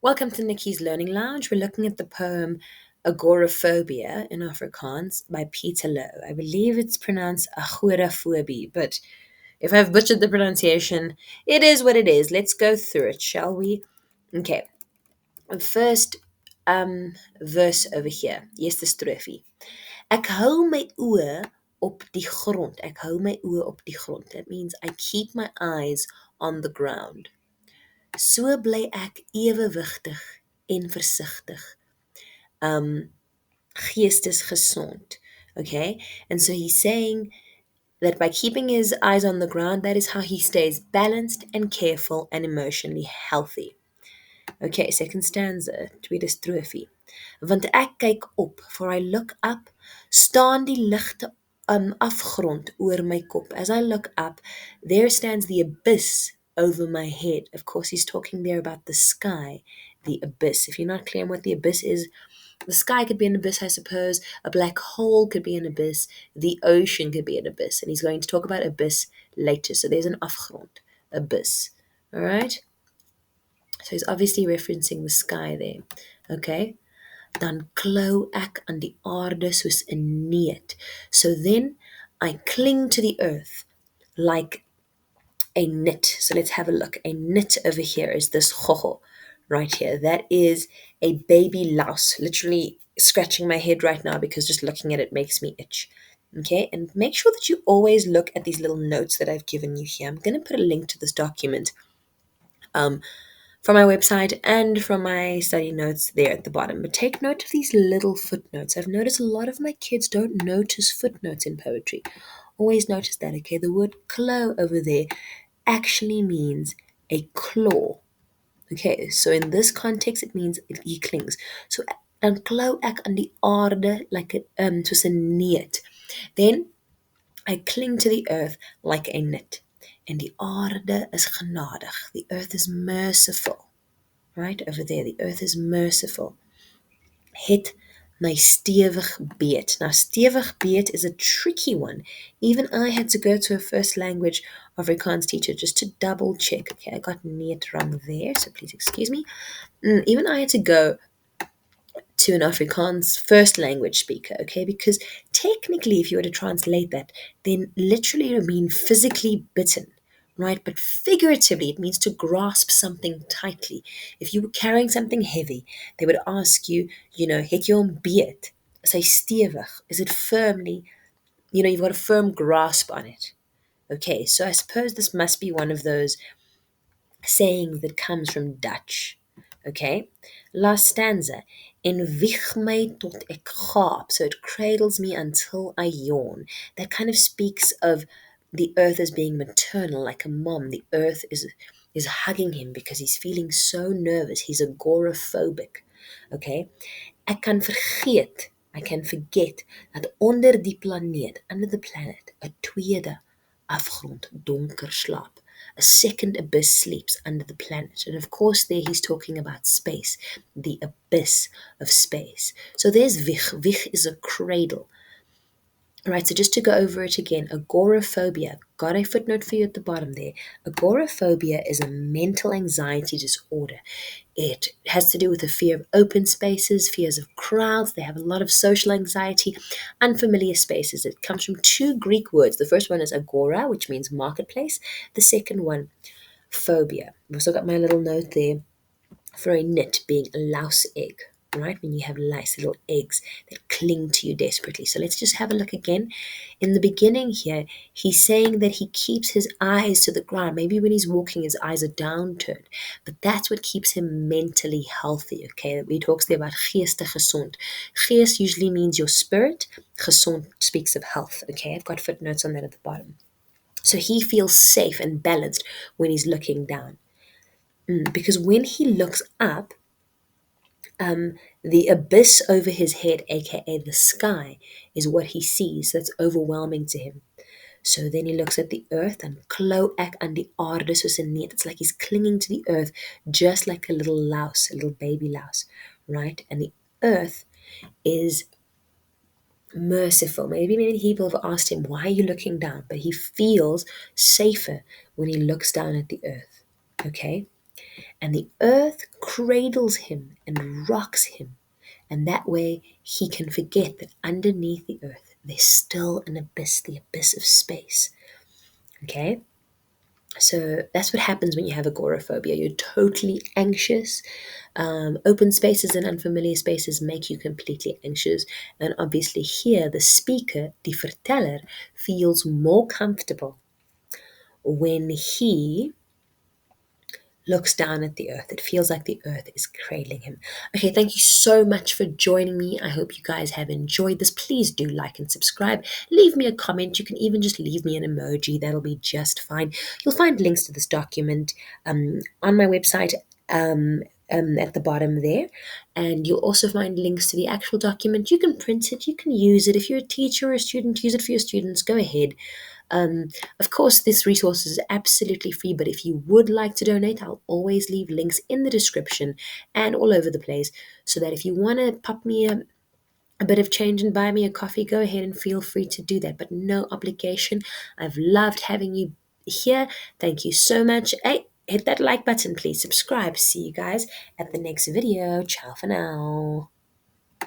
Welcome to Nikki's Learning Lounge. We're looking at the poem Agoraphobia in Afrikaans by Peter Louw. I believe it's pronounced Agorafobie, but if I've butchered the pronunciation, it is what it is. Let's go through it, shall we? Okay, first verse over here. Eerste strofie. Ek hou my oë op die grond. Ek hou my oë op die grond. That means I keep my eyes on the ground. So bly ek ewewigtig en versigtig. Geestesgesond. Okay? And so he's saying that by keeping his eyes on the ground, that is how he stays balanced and careful and emotionally healthy. Okay, second stanza, tweede strofie. Want ek kyk op, for I look up, staan die ligte afgrond oor my kop. As I look up, there stands the abyss over my head. Of course, he's talking there about the sky, the abyss. If you're not clear on what the abyss is, the sky could be an abyss, I suppose. A black hole could be an abyss. The ocean could be an abyss. And he's going to talk about abyss later. So there's an afgrond, abyss. All right? So he's obviously referencing the sky there. Okay? Dan klou ek aan die aarde soos 'n neet. So then I cling to the earth like a knit. So let's have a look. A knit over here is this hoho right here. That is a baby louse. Literally scratching my head right now because just looking at it makes me itch. Okay, and make sure that you always look at these little notes that I've given you here. I'm going to put a link to this document from my website and from my study notes there at the bottom. But take note of these little footnotes. I've noticed a lot of my kids don't notice footnotes in poetry. Always notice that, okay? The word claw over there actually means a claw. Okay, so in this context, it means he clings. So, dan klou ek aan die aarde like soos 'n neet. Then I cling to the earth like a knit. En die aarde is genadig. The earth is merciful. Right over there, the earth is merciful. Het my stewig beet. Now, stewig beet is a tricky one. Even I had to go to a first language Afrikaans teacher just to double check. Okay, I got neet wrong there, so please excuse me. Even I had to go to an Afrikaans first language speaker, okay, because technically, if you were to translate that, then literally it would mean physically bitten. Right? But figuratively, it means to grasp something tightly. If you were carrying something heavy, they would ask you, het jy hom beet? Is hy stewig? Is it firmly, you've got a firm grasp on it. Okay, so I suppose this must be one of those sayings that comes from Dutch. Okay, last stanza. En wieg my tot ek gaap. So it cradles me until I yawn. That kind of speaks of the earth as being maternal, like a mom. The earth is hugging him because he's feeling so nervous. He's agoraphobic. Okay? Ek kan vergeet, I can forget dat onder die planeet, under the planet, 'n tweede afgrond donker slaap. A second abyss sleeps under the planet. And of course there he's talking about space, the abyss of space. So there's Vich. Vich is a cradle. All right, so just to go over it again, agoraphobia, got a footnote for you at the bottom there. Agoraphobia is a mental anxiety disorder. It has to do with the fear of open spaces, fears of crowds. They have a lot of social anxiety, unfamiliar spaces. It comes from two Greek words. The first one is agora, which means marketplace. The second one, phobia. I've also got my little note there for a knit being a louse egg. Right, when you have lice, little eggs that cling to you desperately. So let's just have a look again. In the beginning here, he's saying that he keeps his eyes to the ground. Maybe when he's walking, his eyes are downturned. But that's what keeps him mentally healthy, okay? He talks there about geestesgesond. Geest usually means your spirit. Gesond speaks of health, okay? I've got footnotes on that at the bottom. So he feels safe and balanced when he's looking down. Because when he looks up, the abyss over his head, aka the sky, is what he sees. That's overwhelming to him. So then he looks at the earth and klou ek aan die aarde soos 'n neet. It's like he's clinging to the earth just like a little louse, a little baby louse, right? And the earth is merciful. Maybe many people have asked him, why are you looking down? But he feels safer when he looks down at the earth, okay? And the earth cradles him and rocks him. And that way he can forget that underneath the earth there's still an abyss, the abyss of space. Okay? So that's what happens when you have agoraphobia. You're totally anxious. Open spaces and unfamiliar spaces make you completely anxious. And obviously, here the speaker, die verteller, feels more comfortable when he looks down at the earth. It feels like the earth is cradling him. Okay, thank you so much for joining me. I hope you guys have enjoyed this. Please do like and subscribe. Leave me a comment. You can even just leave me an emoji. That'll be just fine. You'll find links to this document on my website. At the bottom there, and you'll also find links to the actual document. You can print it, you can use it. If you're a teacher or a student, use it for your students. Go ahead. Of course, this resource is absolutely free, but if you would like to donate, I'll always leave links in the description and all over the place, so that if you want to pop me a bit of change and buy me a coffee, go ahead and feel free to do that, but no obligation. I've loved having you here. Thank you so much. Hey, hit that like button, please subscribe. See you guys at the next video. Ciao for now.